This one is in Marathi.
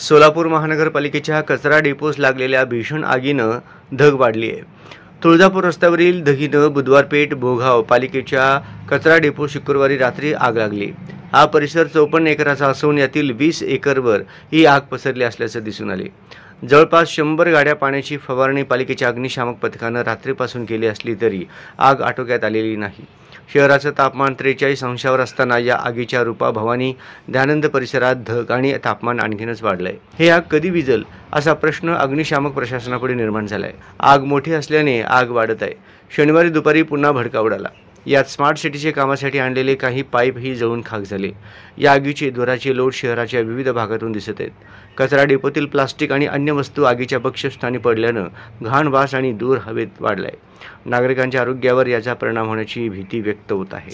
सोलापूर महानगरपालिकेच्या कचरा डेपोस लागलेल्या भीषण आगीनं धग वाढली आहे। तुळजापूर रस्त्यावरील धगीनं बुधवार पेठ भोगाव पालिकेच्या कचरा डेपो शुक्रवारी रात्री आग लागली। हा परिसर 54 एकराचा असून यातील 20 एकरवर ही आग पसरली असल्याचे दिसून आले। जवळपास 100 गाड्या पाण्याची फवारणी पालिकेच्या अग्निशामक पथकानं रात्रीपासून केली असली तरी आग आटोक्यात आलेली नाही। शहराचं तापमान 43 अंशावर असताना या आगीच्या रूपा भवानी दयानंद परिसरात धग आणि तापमान आणखीनच वाढलंय। हे आग कधी विझेल असा प्रश्न अग्निशामक प्रशासनापुढे निर्माण झालाय। आग मोठी असल्याने आग वाढत आहे। शनिवारी दुपारी पुन्हा भडका उडाला। यात स्मार्ट सिटीचे कामासाठी आणलेले काही पाईपही जळून खाक झाले। या आगीचे धुराचे लोट शहराच्या विविध भागातून दिसत आहेत। कचरा डेपोतील प्लास्टिक आणि अन्य वस्तू आगीच्या बक्षस्थानी पडल्यानं घाण वास आणि धूर हवेत वाढलाय। नागरिकांच्या आरोग्यावर याचा परिणाम होण्याची भीती व्यक्त होत आहे।